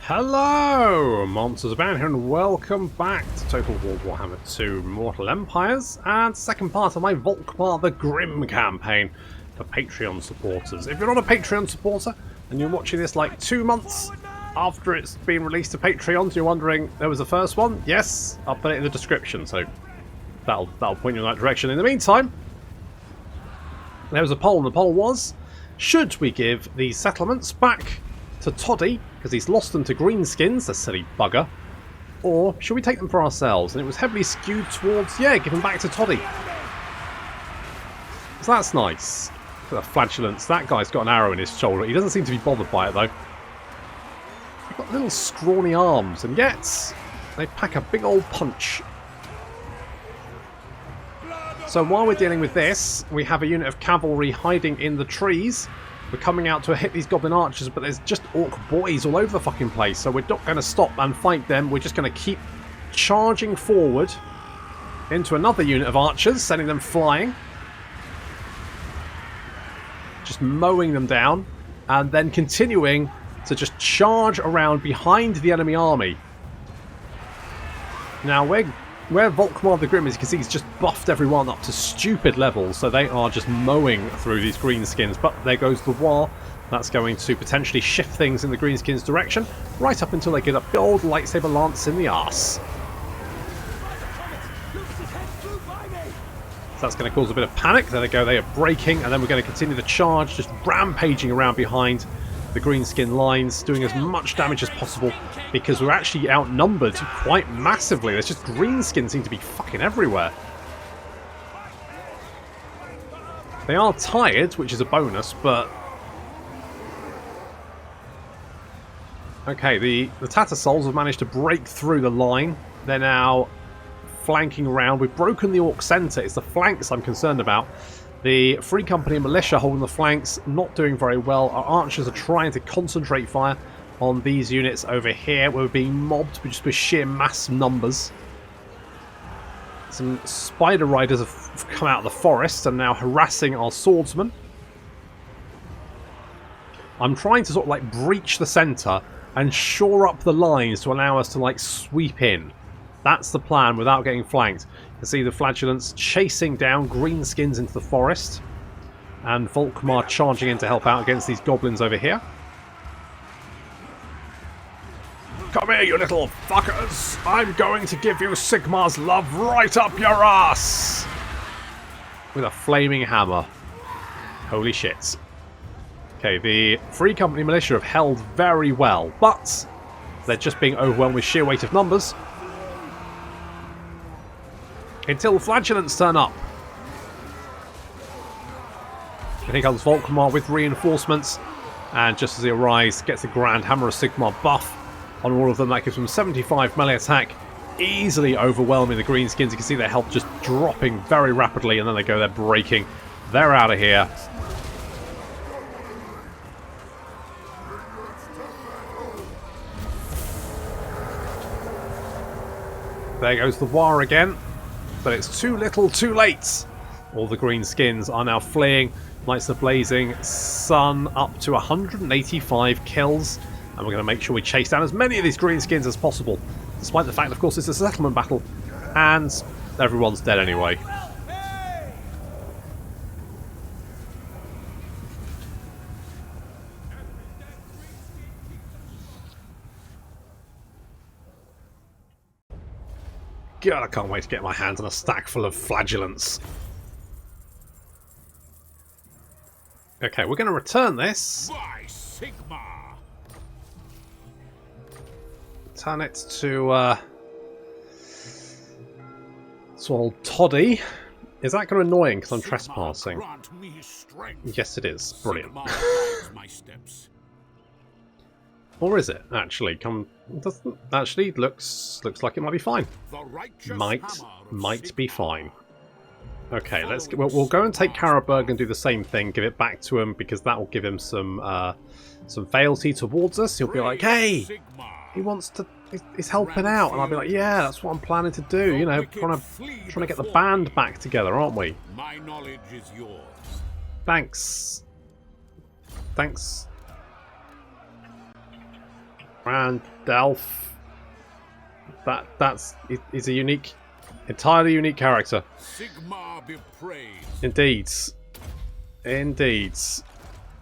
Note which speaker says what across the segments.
Speaker 1: Hello, monsters about here, and welcome back to Total War Warhammer 2 Mortal Empires and second part of my Volkmar the Grim Campaign for Patreon supporters. If you're not a Patreon supporter and you're watching this like 2 months after it's been released to Patreon, you're wondering there was the first one, yes, I'll put it in the description, so that'll point you in that direction. In the meantime, there was a poll, and the poll was, should we give the settlements back to Toddy, because he's lost them to greenskins, the silly bugger, or should we take them for ourselves? And it was heavily skewed towards, yeah, give them back to Toddy. So that's nice. For the flatulence, that guy's got an arrow in his shoulder. He doesn't seem to be bothered by it, though. They've got little scrawny arms, and yet they pack a big old punch. So while we're dealing with this, we have a unit of cavalry hiding in the trees. We're coming out to hit these goblin archers, but there's just orc boys all over the fucking place, so we're not going to stop and fight them. We're just going to keep charging forward into another unit of archers, sending them flying. Just mowing them down, and then continuing to just charge around behind the enemy army. Now, where Volkmar the Grim is, you can see he's just buffed everyone up to stupid levels, so they are just mowing through these greenskins. But there goes the war. That's going to potentially shift things in the greenskins' direction, right up until they get a big old lightsaber lance in the arse. So that's going to cause a bit of panic. There they go, they are breaking, and then we're going to continue the charge, just rampaging around behind the greenskin lines, doing as much damage as possible, because we're actually outnumbered quite massively. There's just greenskins seem to be fucking everywhere. They are tired, which is a bonus, but okay, the Tattersouls have managed to break through the line. They're now flanking around. We've broken the Orc centre. It's the flanks I'm concerned about. The Free Company and Militia holding the flanks, not doing very well. Our archers are trying to concentrate fire on these units over here. We're being mobbed just with sheer mass numbers. Some spider riders have come out of the forest and now harassing our swordsmen. I'm trying to sort of like breach the centre and shore up the lines to allow us to like sweep in. That's the plan without getting flanked. You can see the flatulence chasing down greenskins into the forest, and Volkmar charging in to help out against these goblins over here. Come here, you little fuckers! I'm going to give you Sigmar's love right up your ass! With a flaming hammer. Holy shit. Okay, the Free Company Militia have held very well, but they're just being overwhelmed with sheer weight of numbers. Until the flatulence turn up. And here comes Volkmar with reinforcements, and just as he arrives, gets a Grand Hammer of Sigmar buff on all of them. That gives them 75 melee attack, easily overwhelming the greenskins. You can see their health just dropping very rapidly, and then they go, they're breaking. They're out of here. There goes the war again. But it's too little, too late. All the greenskins are now fleeing. Lights the blazing sun up to 185 kills. And we're going to make sure we chase down as many of these greenskins as possible. Despite the fact, of course, it's a settlement battle. And everyone's dead anyway. God, I can't wait to get my hands on a stack full of flagellants. Okay, we're going to return this. Turn it to old Toddy. Is that going to be annoying because I'm trespassing? Yes, it is. Brilliant. Or is it actually? Doesn't actually looks like it might be fine. Might be fine. Okay, we'll go and take Karaberg and do the same thing. Give it back to him because that will give him some fealty towards us. He'll be like, hey, he's helping out, and I'll be like, yeah, that's what I'm planning to do. You know, trying to get the band back together, aren't we?
Speaker 2: My knowledge is yours.
Speaker 1: Thanks. Grand Elf. He's a unique, entirely unique character.
Speaker 2: Sigmar be praised.
Speaker 1: Indeed. Indeed.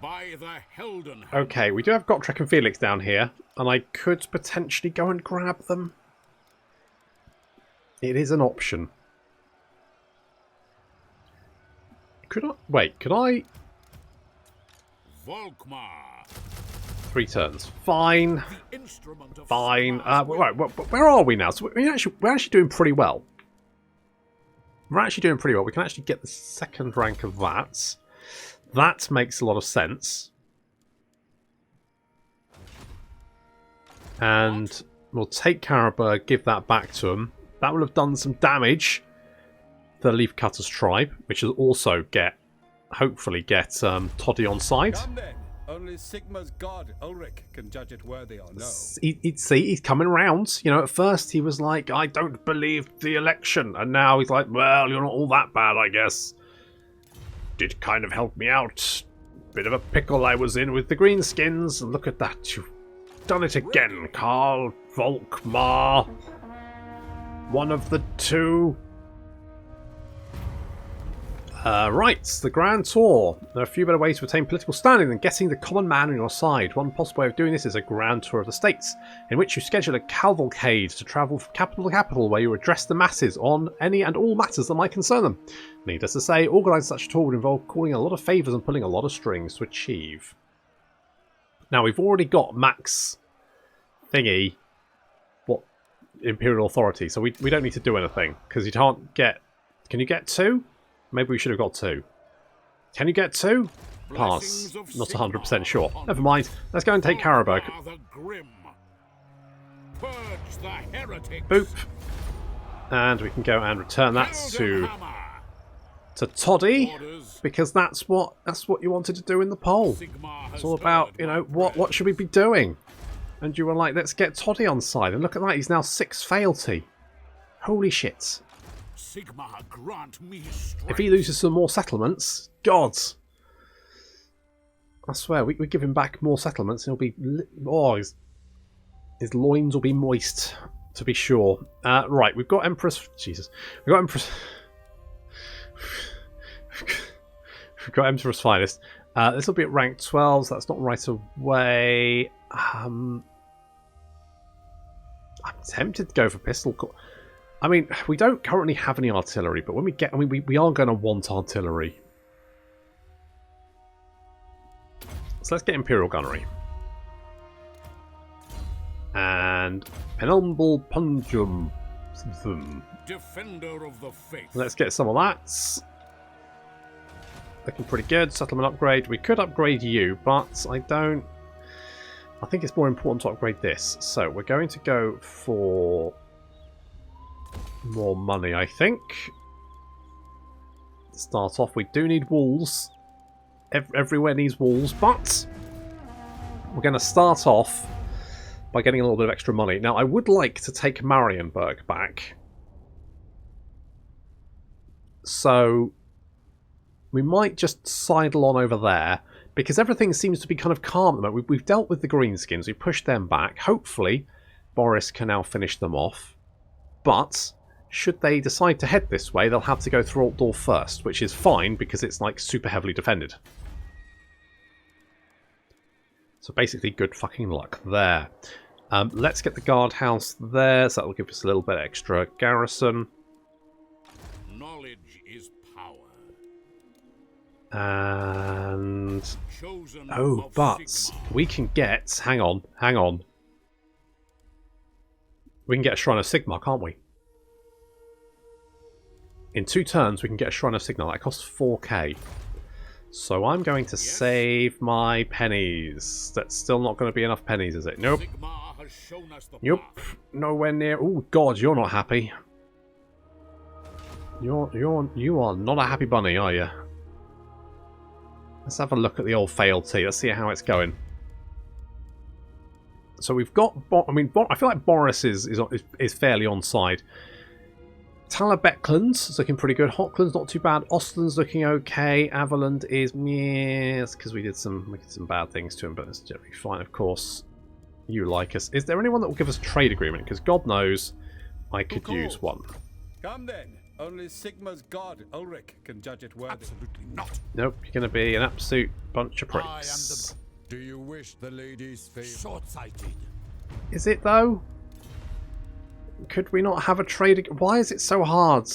Speaker 2: By the Helden.
Speaker 1: Okay, we do have Gotrek and Felix down here, and I could potentially go and grab them. It is an option. Could I? Wait, could I?
Speaker 2: Volkmar.
Speaker 1: 3 turns. Fine. Fine.
Speaker 2: Right,
Speaker 1: Where are we now? So we're actually doing pretty well. We're actually doing pretty well. We can actually get the 2nd rank of that. That makes a lot of sense. And we'll take Caribou, give that back to him. That will have done some damage to the Leafcutter's tribe, which will also hopefully get Toddy on side.
Speaker 3: Come then. Only Sigmar's god, Ulrich, can judge it worthy or no.
Speaker 1: He's coming round. You know, at first he was like, I don't believe the election. And now he's like, well, you're not all that bad, I guess. Did kind of help me out. Bit of a pickle I was in with the greenskins. And look at that. You've done it again, Carl. Volkmar. One of the 2. Right, the Grand Tour. There are a few better ways to attain political standing than getting the common man on your side. One possible way of doing this is a Grand Tour of the States, in which you schedule a cavalcade to travel from capital to capital, where you address the masses on any and all matters that might concern them. Needless to say, organising such a tour would involve calling a lot of favours and pulling a lot of strings to achieve. Now, we've already got max thingy, Imperial Authority, so we don't need to do anything, because you can't get... Can you get 2? Maybe we should have got 2. Can you get 2? Pass. Not 100% sure. Never mind. Let's go and take Caribou. Boop. And we can go and return that to Toddy, because that's what you wanted to do in the poll. It's all about, you know, what should we be doing? And you were like, let's get Toddy on side. And look at that, he's now 6 fealty. Holy shit.
Speaker 2: Sigmar, grant me
Speaker 1: if he loses some more settlements, God, I swear, we give him back more settlements, and he'll be... Oh, his loins will be moist, to be sure. Right, we've got Empress... Jesus. We've got Empress... we've got Empress Finest. This will be at rank 12, so that's not right away. I'm tempted to go for pistol... I mean, we don't currently have any artillery, but when we get... I mean, we are going to want artillery. So let's get Imperial Gunnery. And Penumble Punjum.
Speaker 2: Defender of the faith.
Speaker 1: Let's get some of that. Looking pretty good. Settlement upgrade. We could upgrade you, but I don't... I think it's more important to upgrade this. So we're going to go for... more money, I think. Start off, we do need walls. Everywhere needs walls, but we're going to start off by getting a little bit of extra money. Now, I would like to take Marienburg back. So we might just sidle on over there, because everything seems to be kind of calm at the moment. We've dealt with the greenskins, we pushed them back. Hopefully, Boris can now finish them off. But should they decide to head this way, they'll have to go through Altdorf first, which is fine because it's like super heavily defended. So basically good fucking luck there. Let's get the guardhouse there, so that'll give us a little bit extra garrison.
Speaker 2: Knowledge is power.
Speaker 1: And... oh, but we can get... Hang on. We can get a Shrine of Sigmar, can't we? In 2 turns, we can get a Shrine of Sigmar. That costs 4k. So I'm going to save my pennies. That's still not going to be enough pennies, is it? Nope. Nope. Nowhere near. Oh God, you're not happy. You are not a happy bunny, are you? Let's have a look at the old fealty. Let's see how it's going. So we've got... I feel like Boris is fairly on side. Talabekland's looking pretty good. Hochland's not too bad. Ostland's looking okay. Avaland is... yes, because we did some bad things to him, but it's generally fine, of course. You like us. Is there anyone that will give us a trade agreement? Because God knows I could use one.
Speaker 3: Come then. Only Sigma's god, Ulrich, can judge it worthy.
Speaker 2: Absolutely not.
Speaker 1: Nope, you're going to be an absolute bunch of
Speaker 2: I am
Speaker 1: pricks.
Speaker 2: the
Speaker 4: Do you wish the lady's favor?
Speaker 2: short-sighted.
Speaker 1: Is it though? Could we not have a trade? Why is it so hard?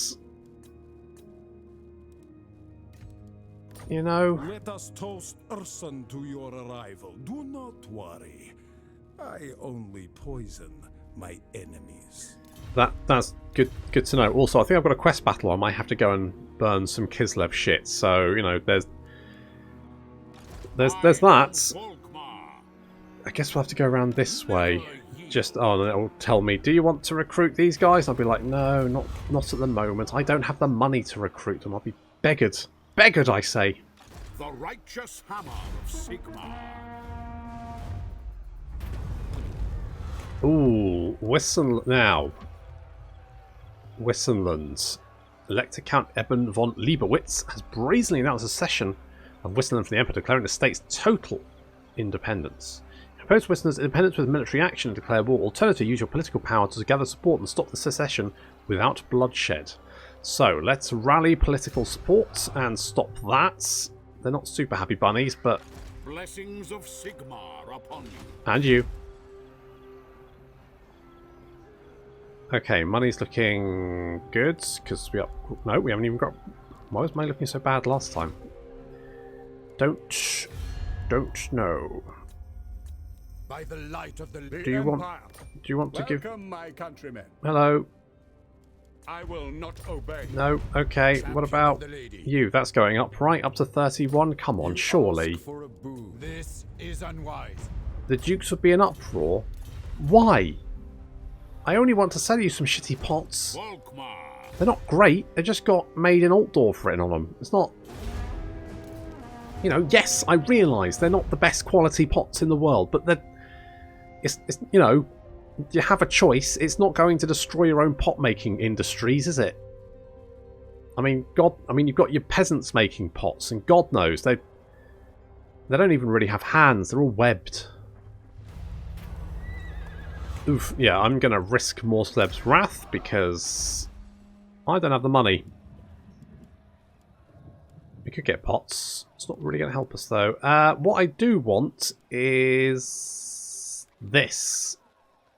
Speaker 1: You know?
Speaker 4: Let us toast Urson to your arrival. Do not worry. I only poison my enemies.
Speaker 1: That's good to know. Also, I think I've got a quest battle. I might have to go and burn some Kislev shit. So, you know, there's that.
Speaker 2: Volkmar.
Speaker 1: I guess we'll have to go around this way. Just, oh, and it'll tell me, do you want to recruit these guys? I'll be like, no, not at the moment. I don't have the money to recruit them. I'll be beggared. Beggared, I say.
Speaker 2: The righteous hammer of Sigmar.
Speaker 1: Ooh, now. Wissenland. Elector Count Eben von Liebowitz has brazenly announced a cession of Wissenland from the Emperor, declaring the state's total independence. Oppose Wissenland's independence with military action and declare war. Alternatively, use your political power to gather support and stop the secession without bloodshed. So, let's rally political support and stop that. They're not super happy bunnies, but...
Speaker 2: Blessings of Sigmar upon you.
Speaker 1: And you. Okay, money's looking good, because we are... No, we haven't even got... Why was money looking so bad last time? Don't know.
Speaker 2: By the light of the
Speaker 1: Do you want to give...
Speaker 3: Welcome, my countrymen.
Speaker 1: Hello.
Speaker 3: I will not obey.
Speaker 1: No, okay, what about
Speaker 2: the lady.
Speaker 1: you? That's going up, right? Up to 31? Come on, surely.
Speaker 4: For a boon.
Speaker 2: This is unwise.
Speaker 1: The Dukes would be in uproar. Why? I only want to sell you some shitty pots.
Speaker 2: Volkmar.
Speaker 1: They're not great. They just got made in Altdorf written on them. It's not... You know, yes, I realise they're not the best quality pots in the world, but they're... It's you know, you have a choice. It's not going to destroy your own pot-making industries, is it? I mean, you've got your peasants making pots, and God knows, they don't even really have hands. They're all webbed. Oof, yeah, I'm going to risk Morsleb's wrath because I don't have the money. We could get pots. It's not really going to help us, though. What I do want is this.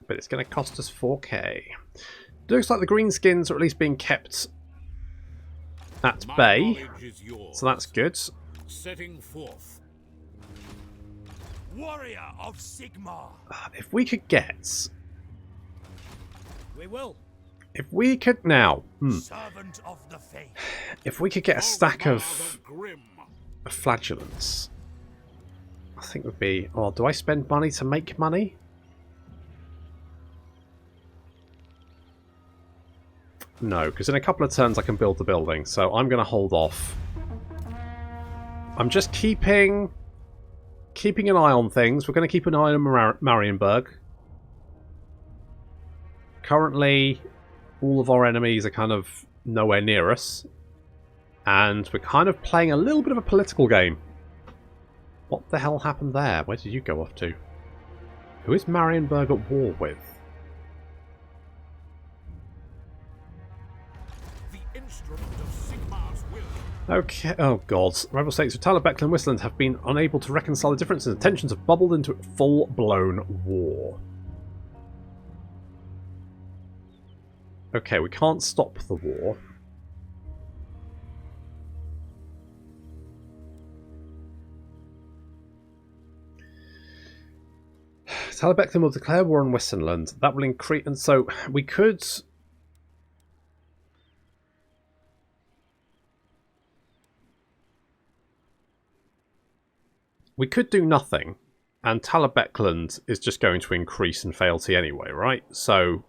Speaker 1: But it's going to cost us 4k. Looks like the greenskins are at least being kept at bay. So that's good.
Speaker 2: Setting forth.
Speaker 5: Warrior of Sigmar.
Speaker 1: If we could get...
Speaker 5: We will.
Speaker 1: If we could now...
Speaker 5: Servant of the faith.
Speaker 1: If we could get a stack
Speaker 2: Volkmar
Speaker 1: of
Speaker 2: the Grim.
Speaker 1: flagellants, I think would be... Oh, do I spend money to make money? No, because in a couple of turns I can build the building, so I'm going to hold off. I'm just keeping an eye on things. We're going to keep an eye on Marienburg. Currently, all of our enemies are kind of nowhere near us. And we're kind of playing a little bit of a political game. What the hell happened there? Where did you go off to? Who is Marienburg at war with?
Speaker 2: The instrument of Sigmar's will.
Speaker 1: Okay, oh god. Rival states of Talabek and Wisland have been unable to reconcile the differences and tensions have bubbled into full-blown war. Okay, we can't stop the war. Talabekland will declare war on Wissenland. That will increase, and so we could... We could do nothing, and Talabekland is just going to increase in fealty anyway, right? So,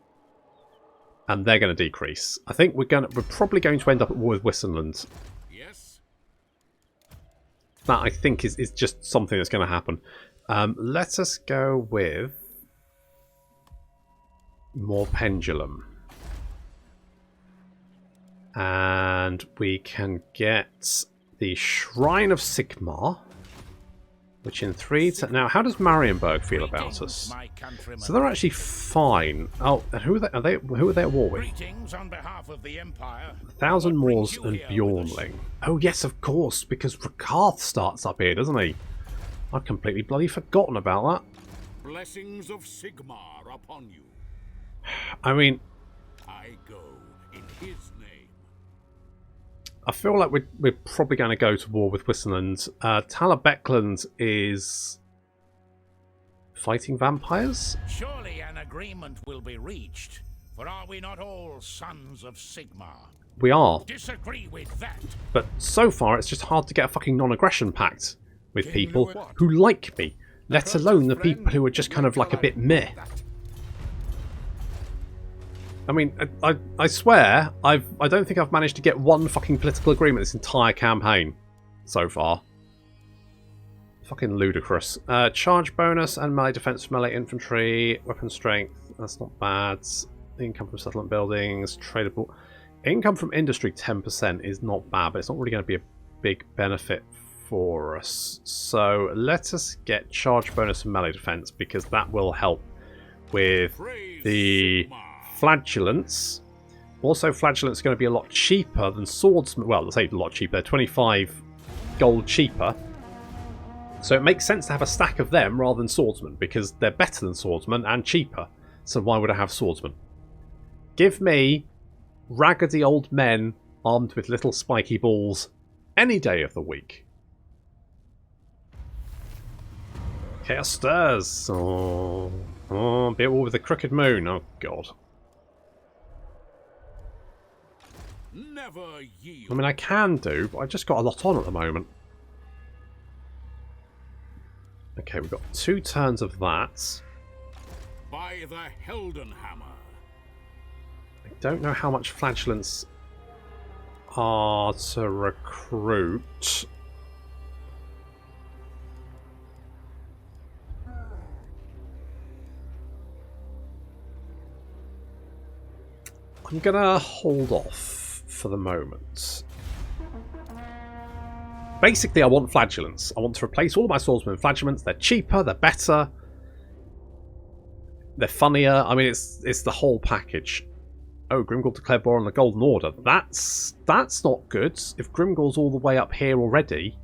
Speaker 1: and they're going to decrease. I think we're probably going to end up at war with Wissenland.
Speaker 2: Yes.
Speaker 1: That I think is just something that's going to happen. Let us go with more pendulum, and we can get the Shrine of Sigmar. Which in 3 to... Now, how does Marienburg feel about us?
Speaker 5: My countrymen.
Speaker 1: So they're actually fine. Oh, and who are they? Who are they at war with?
Speaker 5: Greetings on behalf of the Empire.
Speaker 1: 1,000
Speaker 5: What
Speaker 1: Moors
Speaker 5: brings you
Speaker 1: and
Speaker 5: here with us?
Speaker 1: Bjornling. Oh yes, of course, because Rakarth starts up here, doesn't he? I'd completely bloody forgotten about that.
Speaker 2: Blessings of Sigmar upon you.
Speaker 1: I mean,
Speaker 2: I go in his name.
Speaker 1: I feel like we're probably going to go to war with Wissenland. Talabekland is fighting vampires?
Speaker 5: Surely an agreement will be reached, for are we not all sons of Sigmar?
Speaker 1: We are.
Speaker 5: Disagree with that.
Speaker 1: But so far, it's just hard to get a fucking non-aggression pact with people who like me, let alone the people who are just kind of like a bit meh. I mean, I swear, I don't think I've managed to get one fucking political agreement this entire campaign so far. Fucking ludicrous. Charge bonus and melee defense for melee infantry, weapon strength, that's not bad. Income from settlement buildings, tradable. Income from industry 10% is not bad, but it's not really going to be a big benefit for us. So let us get charge bonus and melee defense, because that will help with the flagellants. Also, flagellants are going to be a lot cheaper than swordsmen. Well, let's say a lot cheaper. They're 25 gold cheaper. So it makes sense to have a stack of them rather than swordsmen, because they're better than swordsmen and cheaper. So why would I have swordsmen? Give me raggedy old men armed with little spiky balls any day of the week. Chaos stirs. Oh, be at war with the crooked moon. Oh god.
Speaker 2: Never yield.
Speaker 1: I mean, I can do, but I've just got a lot on at the moment. Okay, we've got 2 turns of that.
Speaker 2: By the Heldenhammer.
Speaker 1: I don't know how much flagellants are to recruit. I'm gonna hold off for the moment. Basically, I want flagellants. I want to replace all of my swordsmen with flagellants. They're cheaper, they're better, they're funnier. I mean, it's the whole package. Oh, Grimgall declared war on the Golden Order. That's not good. If Grimgall's all the way up here already.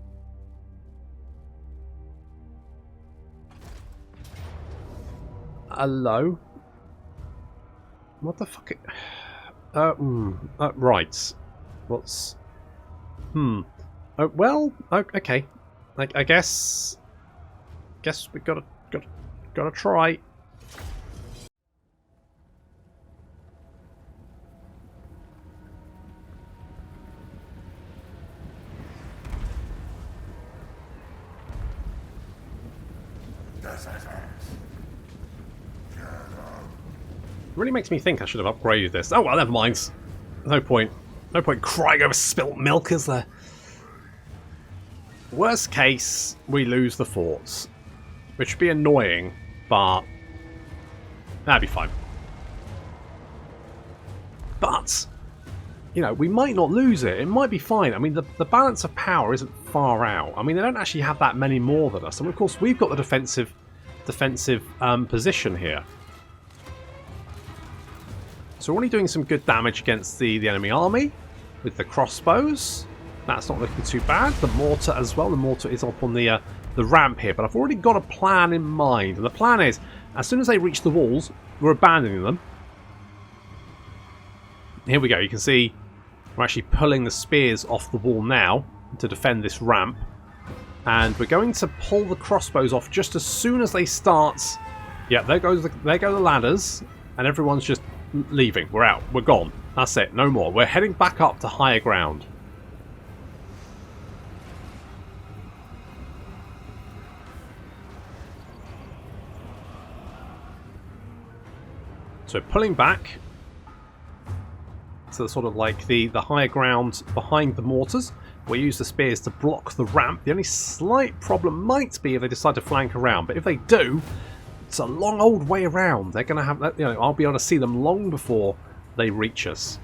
Speaker 1: Hello? What the fuck? Right. What's... Oh, well, okay. I guess we gotta try. Really makes me think I should have upgraded this. Oh well, never mind. No point crying over spilt milk, is there? Worst case, we lose the forts, which would be annoying, but that'd be fine. But, you know, we might not lose it. It might be fine. I mean, the balance of power isn't far out. I mean, they don't actually have that many more than us. And of course, we've got the defensive position here. So we're only doing some good damage against the enemy army with the crossbows. That's not looking too bad. The mortar as well. The mortar is up on the ramp here. But I've already got a plan in mind. And the plan is, as soon as they reach the walls, we're abandoning them. Here we go. You can see we're actually pulling the spears off the wall now to defend this ramp. And we're going to pull the crossbows off just as soon as they start. Yeah, there go the ladders. And everyone's just leaving. We're out. We're gone. That's it. No more. We're heading back up to higher ground. So pulling back to sort of like the higher ground behind the mortars. We use the spears to block the ramp. The only slight problem might be if they decide to flank around. But if they do, it's a long old way around. They're going to have, you know, I'll be able to see them long before they reach us.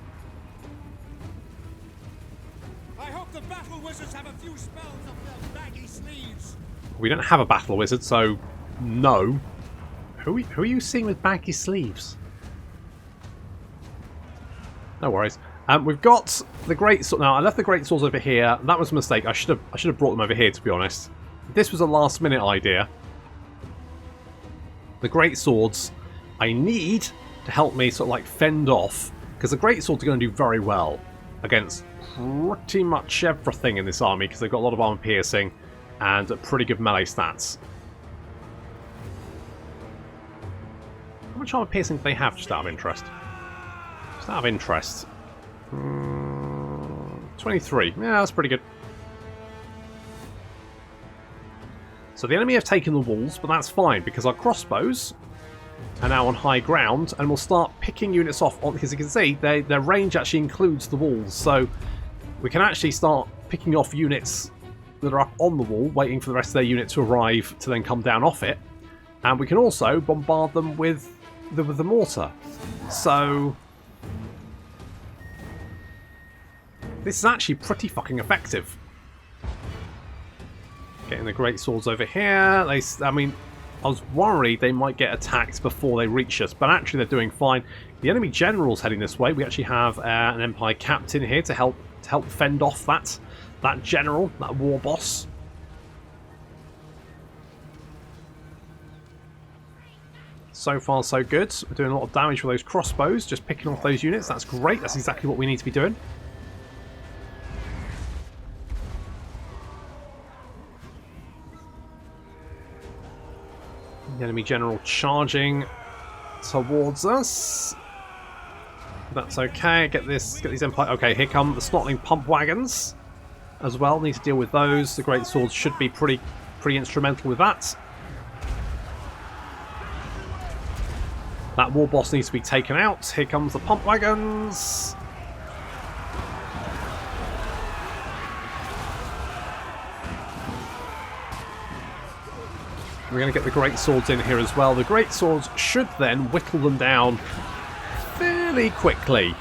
Speaker 5: I hope the battle wizards have
Speaker 2: have a few spells up their baggy sleeves.
Speaker 1: We don't have a battle wizard, so no. Who are you seeing with baggy sleeves? No worries. We've got the great sword. Now I left the great swords over here. That was a mistake. I should have brought them over here, to be honest. This was a last minute idea. The great swords I need to help me sort of like fend off, because the great swords are going to do very well against pretty much everything in this army, because they've got a lot of armor piercing and pretty good melee stats. How much armor piercing do they have, just out of interest? Just out of interest. 23. Yeah, that's pretty good. So the enemy have taken the walls, but that's fine, because our crossbows are now on high ground, and we'll start picking units off, because you can see their range actually includes the walls, so we can actually start picking off units that are up on the wall, waiting for the rest of their unit to arrive to then come down off it, and we can also bombard them with the mortar. So this is actually pretty fucking effective. Getting the great swords over here. I mean, I was worried they might get attacked before they reach us, but actually they're doing fine. The enemy general's heading this way. We actually have an Empire captain here to help fend off that general, that war boss. So far, so good. We're doing a lot of damage with those crossbows, just picking off those units. That's great. That's exactly what we need to be doing. The enemy general charging towards us. That's okay. Get these Empire. Okay, here come the Snotling pump wagons as well. Need to deal with those. The great swords should be pretty instrumental with that. That war boss needs to be taken out. Here comes the pump wagons. We're going to get the great swords in here as well. The great swords should then whittle them down fairly quickly.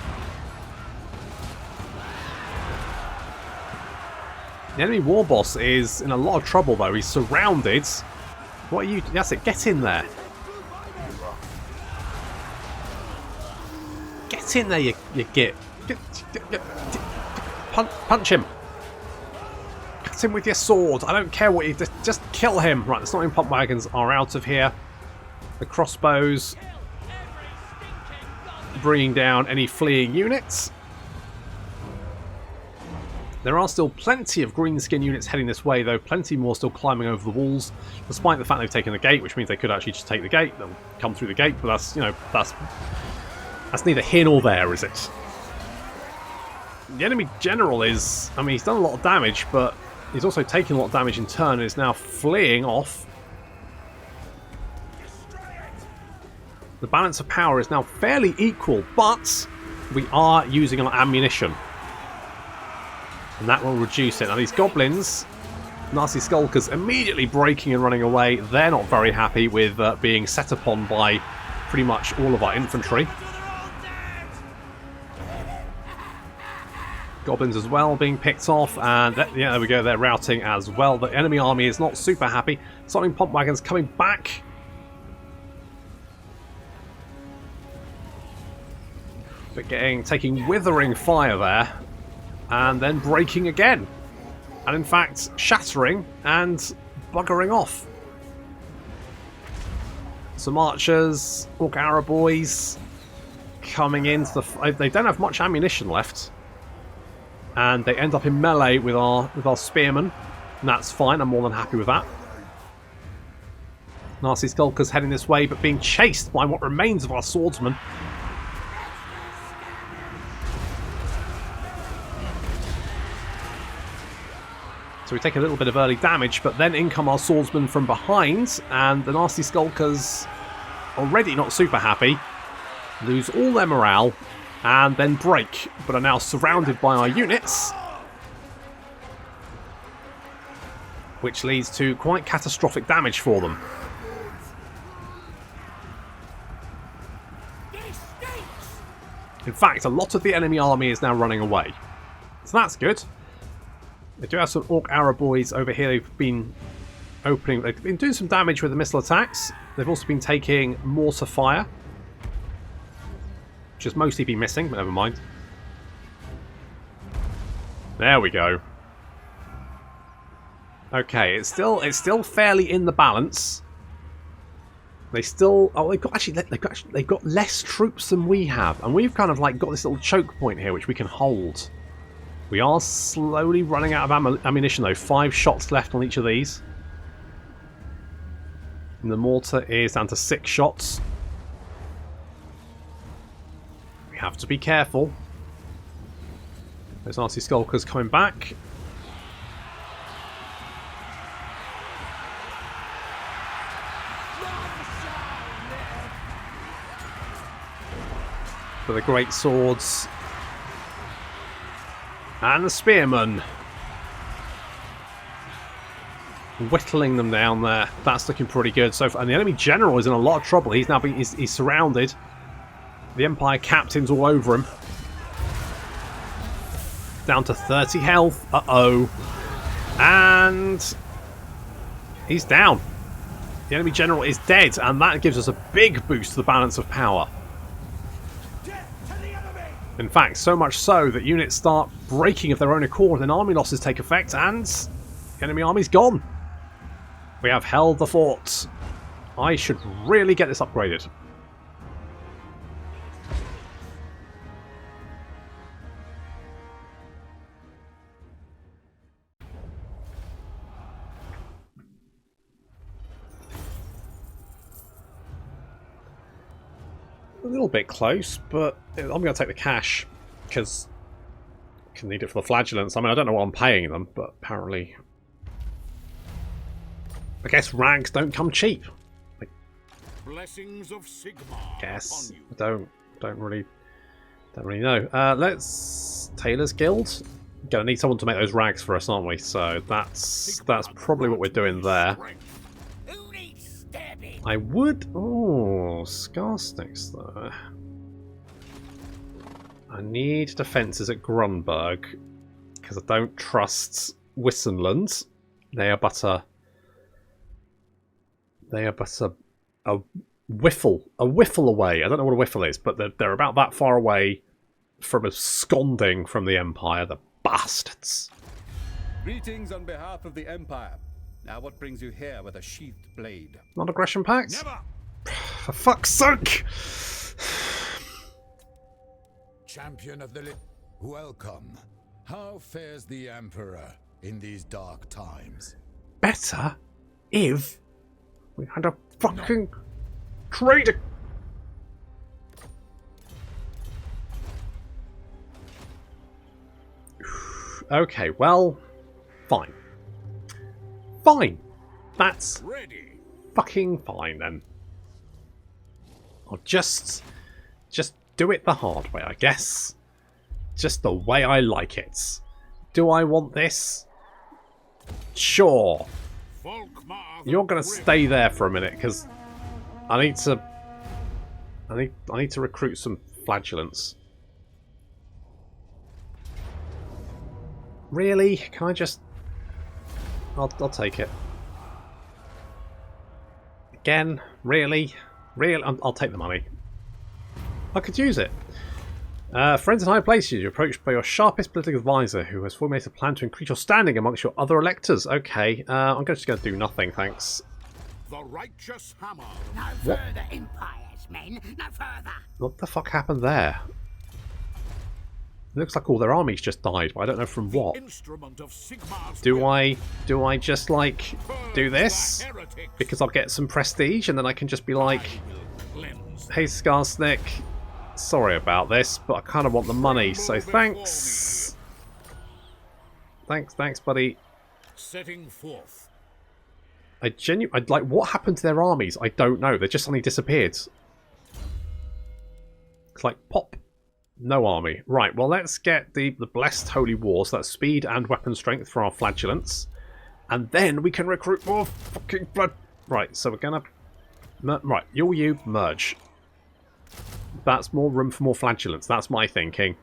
Speaker 1: The enemy war boss is in a lot of trouble though. He's surrounded. What are you? That's it. Get in there. Get in there, you git. Punch him. Cut him with your sword. I don't care what you just kill him. Right, the Snotling pump wagons are out of here. The crossbows bringing down any fleeing units. There are still plenty of greenskin units heading this way, though. Plenty more still climbing over the walls, despite the fact they've taken the gate, which means they could actually just take the gate. They'll come through the gate, but that's, you know, that's neither here nor there, is it? The enemy general is, I mean, he's done a lot of damage, but he's also taken a lot of damage in turn and is now fleeing off. The balance of power is now fairly equal, but we are using our ammunition. And that will reduce it. Now these goblins, nasty skulkers, immediately breaking and running away. They're not very happy with being set upon by pretty much all of our infantry. Goblins as well being picked off, and yeah, there we go, they're routing as well. The enemy army is not super happy. Snotling pump wagons coming back. But taking withering fire there, and then breaking again. And in fact, shattering and buggering off. Some archers, Orc Arrow boys coming into the... They don't have much ammunition left. And they end up in melee with our spearmen. And that's fine, I'm more than happy with that. Nasty skulkers heading this way, but being chased by what remains of our swordsmen. So we take a little bit of early damage, but then in come our swordsmen from behind, and the nasty skulkers, already not super happy, lose all their morale, and then break, but are now surrounded by our units, which leads to quite catastrophic damage for them. In fact, a lot of the enemy army is now running away. So that's good. They do have some Orc Arrow boys over here. They've been doing some damage with the missile attacks. They've also been taking mortar fire, which has mostly been missing, but never mind. There we go. Okay, it's still fairly in the balance. They've got less troops than we have, and we've kind of like got this little choke point here which we can hold. We are slowly running out of ammunition though. 5 shots left on each of these. And the mortar is down to 6 shots. We have to be careful. Those Nazi Skulkers coming back. For the great swords. And the spearmen. Whittling them down there. That's looking pretty good so far. And the enemy general is in a lot of trouble. He's now he's surrounded. The Empire captain's all over him. Down to 30 health. Uh-oh. And he's down. The enemy general is dead, and that gives us a big boost to the balance of power. In fact, so much so that units start breaking of their own accord and army losses take effect, and the enemy army's gone. We have held the fort. I should really get this upgraded. A little bit close, but I'm going to take the cash because I can need it for the flagellants. I mean, I don't know what I'm paying them, but apparently, I guess rags don't come cheap.
Speaker 2: Blessings of Sigmar.
Speaker 1: Guess I don't really know. Let's Tailor's Guild. Gonna need someone to make those rags for us, aren't we? So that's probably what we're doing there. I would... Oh, Skarsnik's there. I need defences at Grunberg, because I don't trust Wissenland. They are but a whiffle away. I don't know what a whiffle is, but they're about that far away from absconding from the Empire, the bastards.
Speaker 3: Greetings on behalf of the Empire. Now what brings you here with a sheathed blade?
Speaker 1: Non-aggression pact?
Speaker 2: Never.
Speaker 1: For fuck's sake!
Speaker 4: Champion of the welcome. How fares the Emperor in these dark times?
Speaker 1: Better if we had a fucking traitor. Okay, well, fine. Fine. That's
Speaker 2: Ready.
Speaker 1: fucking fine then. I'll just do it the hard way, I guess. Just the way I like it. Do I want this? Sure.
Speaker 2: Volkmar
Speaker 1: You're gonna stay there for a minute because I need to recruit some flagellants. Really? Can I just... I'll take it. Again? Really? Really? I'll take the money. I could use it. Friends in high places, you're approached by your sharpest political advisor who has formulated a plan to increase your standing amongst your other electors. Okay, I'm just going to do nothing, thanks.
Speaker 2: The righteous hammer.
Speaker 6: No further, Empire's men. No further.
Speaker 1: What the fuck happened there? It looks like all their armies just died, but I don't know from what.
Speaker 2: Instrument of Sigmar's
Speaker 1: Do
Speaker 2: will.
Speaker 1: I just like do this because I'll get some prestige and then I can just be like,
Speaker 2: Cleanse.
Speaker 1: hey Skarsnik, sorry about this, but I kind of want the money, so thanks. Thanks, buddy.
Speaker 2: Setting forth.
Speaker 1: I'd like, what happened to their armies? I don't know. They just suddenly disappeared. It's like pop. No army. Right, well let's get the Blessed Holy War, so that's speed and weapon strength for our flagellants. And then we can recruit more fucking blood. Right, so we're gonna... Right, you merge. That's more room for more flagellants. That's my thinking.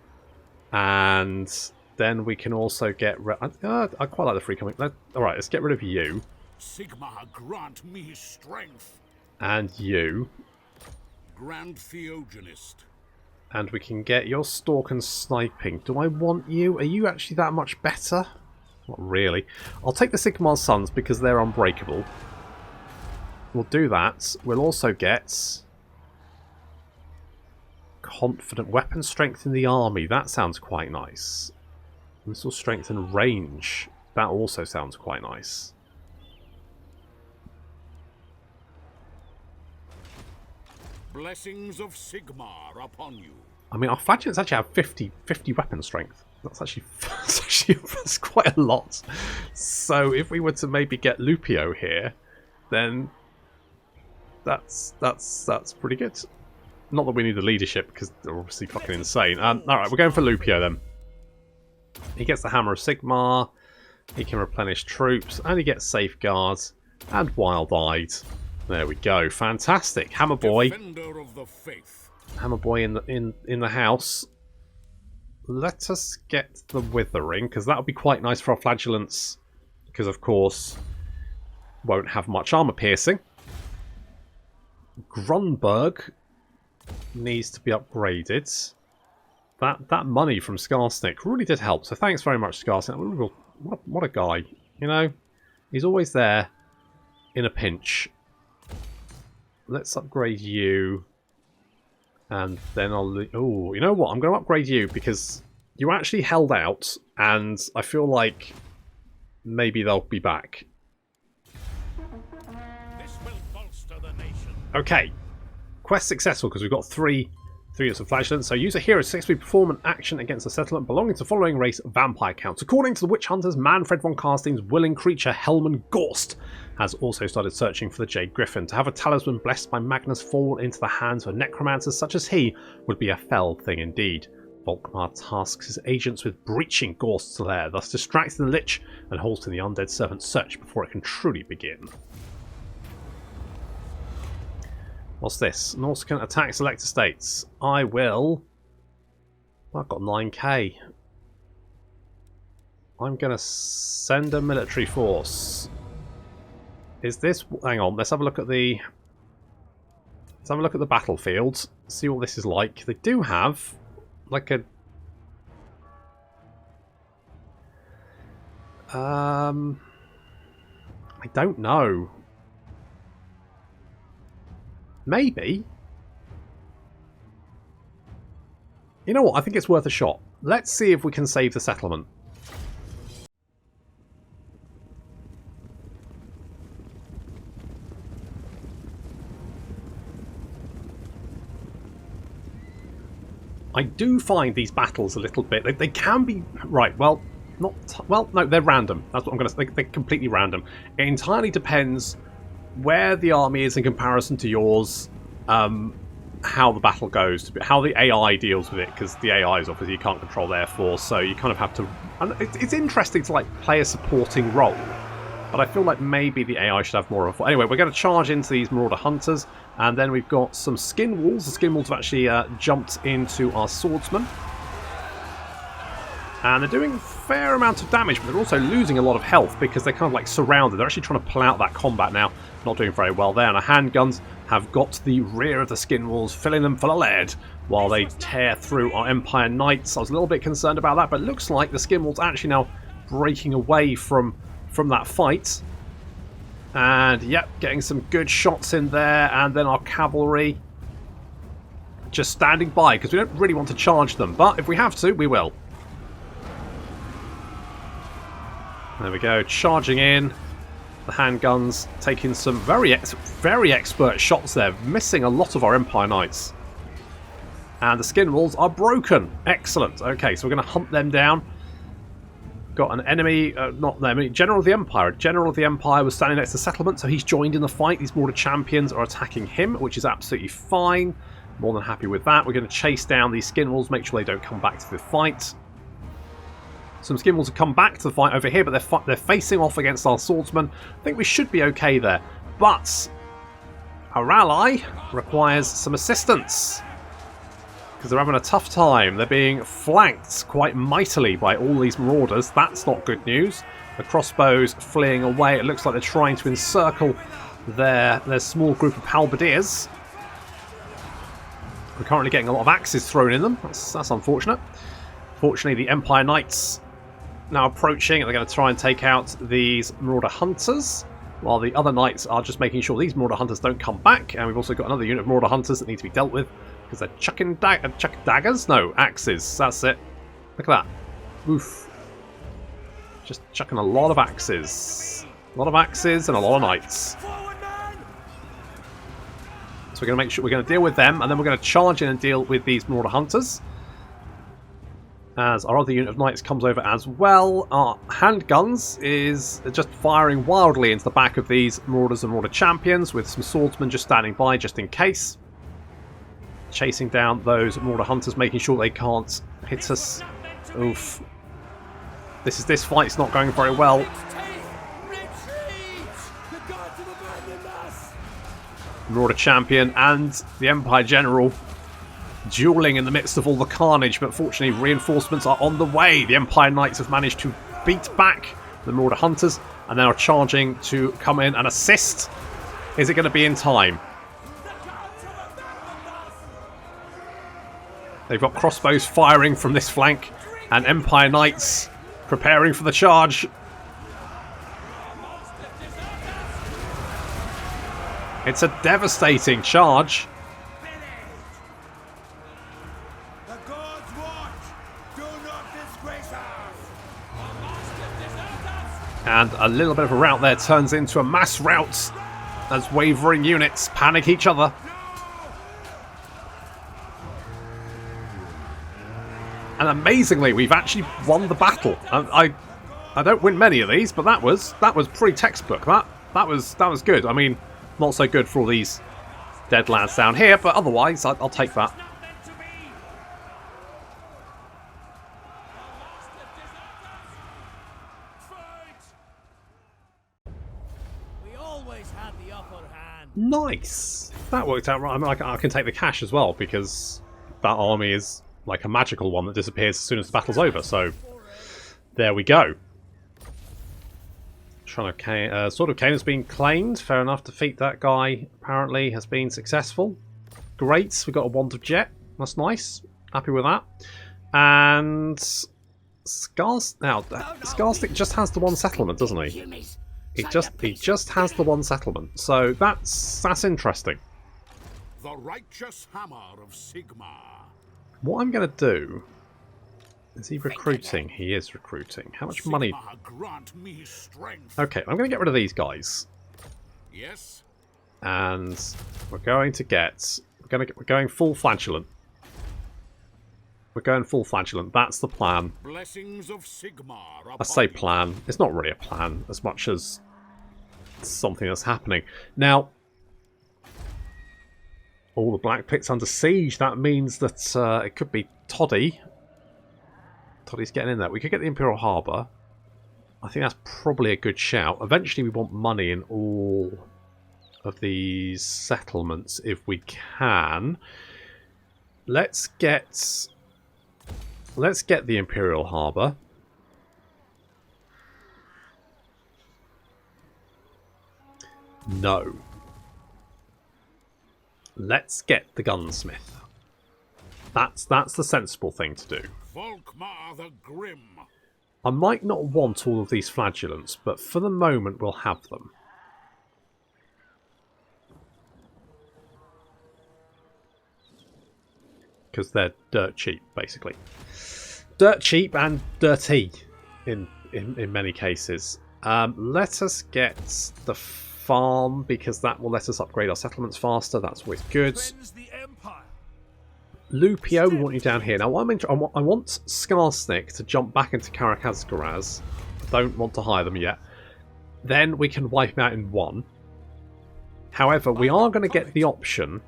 Speaker 1: And then we can also get rid... I quite like the free coming. Alright, let's get rid of you.
Speaker 2: Sigmar, grant me strength.
Speaker 1: And you.
Speaker 2: Grand Theogenist.
Speaker 1: And we can get your stalk and sniping. Do I want you? Are you actually that much better? Not really. I'll take the Sigmar's Sons because they're unbreakable. We'll do that. We'll also get... confident weapon strength in the army. That sounds quite nice. Missile strength and range. That also sounds quite nice.
Speaker 2: Blessings of Sigmar upon you.
Speaker 1: I mean, our flagellants actually have 50 weapon strength. That's quite a lot. So if we were to maybe get Lupio here, then that's pretty good. Not that we need the leadership because they're obviously fucking insane. Alright, we're going for Lupio then. He gets the Hammer of Sigmar, he can replenish troops, and he gets Safeguards and Wild-Eyed. There we go. Fantastic. Hammer Boy.
Speaker 2: Defender of the faith.
Speaker 1: Hammer Boy in the house. Let us get the Withering, because that would be quite nice for our Flagellants. Because, of course, won't have much armor piercing. Grunberg needs to be upgraded. That money from Skarsnik really did help. So thanks very much, Skarsnik. What a guy. You know, he's always there in a pinch. Let's upgrade you. And then I'll... Oh, you know what? I'm going to upgrade you because you actually held out. And I feel like maybe they'll be back.
Speaker 5: This will bolster the nation.
Speaker 1: Okay. Quest successful because we've got three units of flagellants. So use a hero successfully perform an action against a settlement belonging to the following race vampire counts. According to the witch hunters, Manfred von Karstein's willing creature Helman Gorst has also started searching for the Jade Griffin. To have a talisman blessed by Magnus fall into the hands of necromancers such as he would be a fell thing indeed. Volkmar tasks his agents with breaching Gorst's lair, thus distracting the Lich and halting the undead servant's search before it can truly begin. What's this? Norsca attack select estates. I will... I've got 9k. I'm going to send a military force. Is this... Hang on, let's have a look at the... Let's have a look at the battlefield. See what this is like. They do have, like a... I don't know. Maybe. You know what? I think it's worth a shot. Let's see if we can save the settlement. I do find these battles a little bit... They can be... Right, well... Not... Well, no, they're random. That's what I'm going to say. They're completely random. It entirely depends... where the army is in comparison to yours, how the battle goes, how the AI deals with it, because the AIs obviously you can't control their force, so you kind of have to... And it's interesting to like play a supporting role, but I feel like maybe the AI should have more of... Anyway, we're going to charge into these Marauder Hunters, and then we've got some Skin Wolves. The Skin Wolves have actually jumped into our Swordsmen. And they're doing a fair amount of damage, but they're also losing a lot of health because they're kind of like surrounded. They're actually trying to pull out that combat now. Not doing very well there. And our handguns have got the rear of the Skin Walls, filling them full of lead while they tear through our Empire Knights. I was a little bit concerned about that, but it looks like the Skin Walls actually now breaking away from that fight. And, yep, getting some good shots in there. And then our cavalry just standing by because we don't really want to charge them. But if we have to, we will. There we go, charging in. The handguns taking some very expert shots there, missing a lot of our Empire Knights. And the Skin Walls are broken. Excellent. Okay, so we're going to hunt them down. Got an enemy, not them, General of the Empire. General of the Empire was standing next to the settlement, so he's joined in the fight. These Marauder champions are attacking him, which is absolutely fine. More than happy with that. We're going to chase down these Skin Walls, make sure they don't come back to the fight. Some Skin Walls have come back to the fight over here, but they're facing off against our swordsmen. I think we should be okay there. But our ally requires some assistance. because they're having a tough time. They're being flanked quite mightily by all these marauders. That's not good news. The crossbows fleeing away. It looks like they're trying to encircle their small group of halberdiers. We're currently getting a lot of axes thrown in them. That's unfortunate. Fortunately, the Empire Knights now approaching. They're going to try and take out these marauder hunters, while the other knights are just making sure these marauder hunters don't come back. And we've also got another unit of marauder hunters that need to be dealt with, because they're chucking daggers? No, axes. That's it. Look at that. Oof. Just chucking a lot of axes. A lot of axes and a lot of knights. So we're going to make sure we're going to deal with them, and then we're going to charge in and deal with these marauder hunters. As our other unit of knights comes over as well. Our handguns is just firing wildly into the back of these marauders and marauder champions, with some swordsmen just standing by just in case. Chasing down those marauder hunters, making sure they can't hit us. Oof. This fight's not going very well. Marauder champion and the Empire General dueling in the midst of all the carnage, but fortunately reinforcements are on the way. The Empire Knights have managed to beat back the Marauder Hunters and they are charging to come in and assist. Is it going to be in time? They've got crossbows firing from this flank and Empire Knights preparing for the charge. It's a devastating charge. And a little bit of a rout there turns into a mass rout as wavering units panic each other. And amazingly, we've actually won the battle. I don't win many of these, but that was pretty textbook. That was good. I mean, not so good for all these dead lads down here, but otherwise, I'll take that. Nice! That worked out right. I mean, I can take the cash as well, because that army is like a magical one that disappears as soon as the battle's over, so there we go. Sword of Cain has been claimed. Fair enough. Defeat that guy apparently has been successful. Great. We got a Wand of Jet. That's nice. Happy with that. And Skarsnik just has the one settlement, doesn't he? He just has the one settlement. So that's interesting.
Speaker 2: The righteous hammer of Sigmar.
Speaker 1: What I'm going to do... Is he recruiting? He is recruiting. How much money?
Speaker 2: Grant me strength.
Speaker 1: Okay, I'm going to get rid of these guys.
Speaker 2: Yes.
Speaker 1: And we're going to get... We're going full flagellant. We're going full flagellant. That's the plan.
Speaker 2: Blessings of Sigmar.
Speaker 1: I say plan. It's not really a plan as much as something that's happening. Now, all the Black Pit's under siege. That means that it could be Toddy. Toddy's getting in there. We could get the Imperial Harbour. I think that's probably a good shout. Eventually we want money in all of these settlements if we can. Let's get the Imperial Harbour. No. Let's get the gunsmith. That's the sensible thing to do.
Speaker 2: Volkmar the Grim.
Speaker 1: I might not want all of these flagellants, but for the moment we'll have them. Because they're dirt cheap, basically. Dirt cheap and dirty in many cases. Let us get the farm, because that will let us upgrade our settlements faster. That's always good. Lupio, we want you down here. Now, I want Skarsnik to jump back into Karakazgaraz. I don't want to hire them yet. Then we can wipe him out in one. However, we are going to get the option...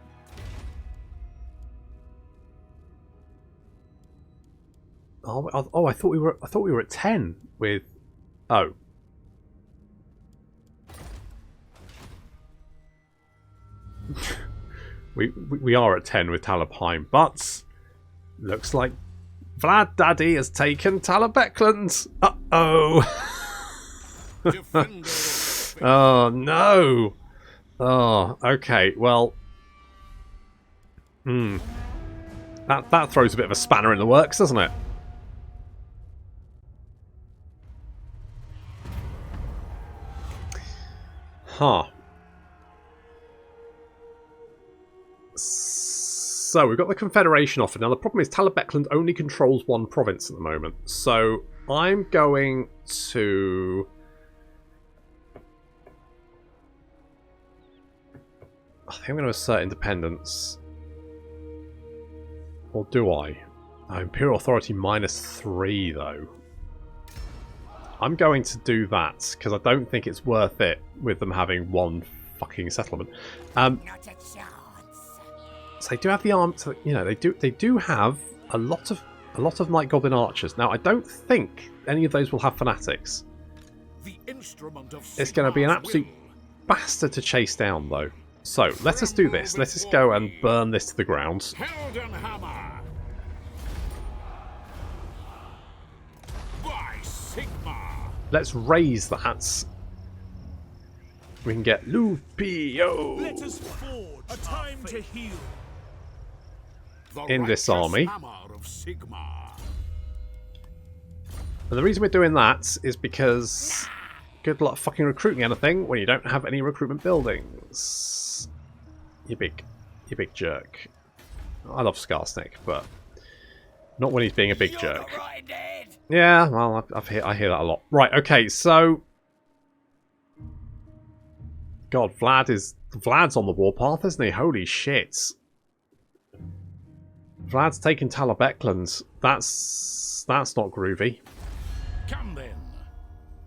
Speaker 1: Oh, I thought we were at 10 with... Oh. We are at 10 with Talabheim, but Looks like Vlad Daddy has taken Reikland. Uh-oh. Oh, no. Oh, okay. Well, that throws a bit of a spanner in the works, doesn't it? Huh. So we've got the Confederation offered. Now the problem is Reikland only controls one province at the moment. So I'm going to... I think I'm going to assert independence. Or do I? Imperial Authority -3 though. I'm going to do that because I don't think it's worth it with them having one fucking settlement.
Speaker 6: Not a chance.
Speaker 1: So they do have the arm. So, you know, they do have a lot of Night Goblin archers. Now I don't think any of those will have fanatics.
Speaker 2: The instrument of
Speaker 1: It's going to be an absolute bastard to chase down though. So let us do this. Let us go and burn this to the ground.
Speaker 2: Hammer. By Sigma.
Speaker 1: Let's raise that. We can get Lupio
Speaker 2: Let us forge a time to heal.
Speaker 1: in this army.
Speaker 2: Hammer of Sigma.
Speaker 1: And the reason we're doing that is because good luck fucking recruiting anything when you don't have any recruitment buildings. You big jerk. I love Skarsnik, but not when he's being a big jerk. Yeah, well, I hear that a lot. Right, okay, so God, Vlad's on the warpath, isn't he? Holy shit. Vlad's taken Reikland. That's not groovy.
Speaker 5: Come then.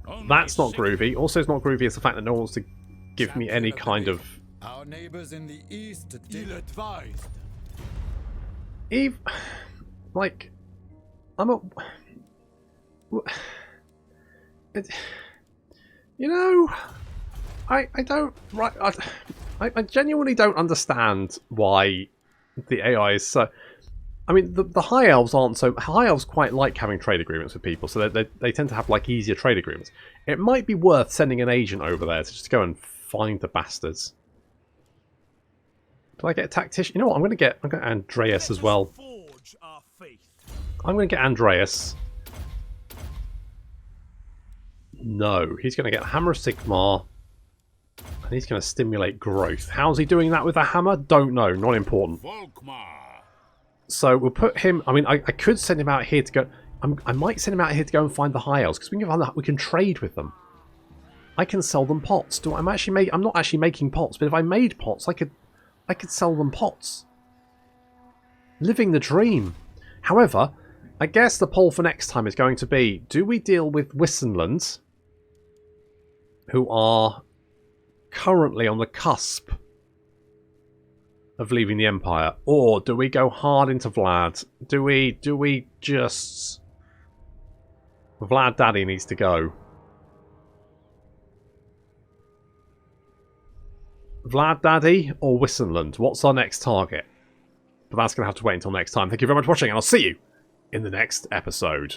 Speaker 5: Only
Speaker 1: That's not
Speaker 5: six-
Speaker 1: groovy. Also, it's not groovy is the fact that no one wants to give me any kind of...
Speaker 3: Our neighbors in the east did
Speaker 2: Ill-advised.
Speaker 1: Eve... Like... I'm a... You know... I don't... Right, I genuinely don't understand why the AI is so... I mean, the High Elves aren't so... High Elves quite like having trade agreements with people, so they tend to have, like, easier trade agreements. It might be worth sending an agent over there to just go and find the bastards. Do I get a tactician? You know what? I'm going to get Andreas as well.
Speaker 2: Forge our faith.
Speaker 1: I'm going to get Andreas. No, he's going to get Hammer of Sigmar. And he's going to stimulate growth. How's he doing that with a hammer? Don't know. Not important.
Speaker 2: Volkmar.
Speaker 1: So we'll put him... I mean, I could send him out here to go... I might send him out here to go and find the High Elves, because we can trade with them. I can sell them pots. I'm not actually making pots, but if I made pots, I could sell them pots. Living the dream. However, I guess the poll for next time is going to be, do we deal with Wissenland, who are currently on the cusp of leaving the Empire, or do we go hard into Vlad? Do we just... Vlad Daddy needs to go. Vlad Daddy or Wissenland? What's our next target? But that's going to have to wait until next time. Thank you very much for watching, and I'll see you in the next episode.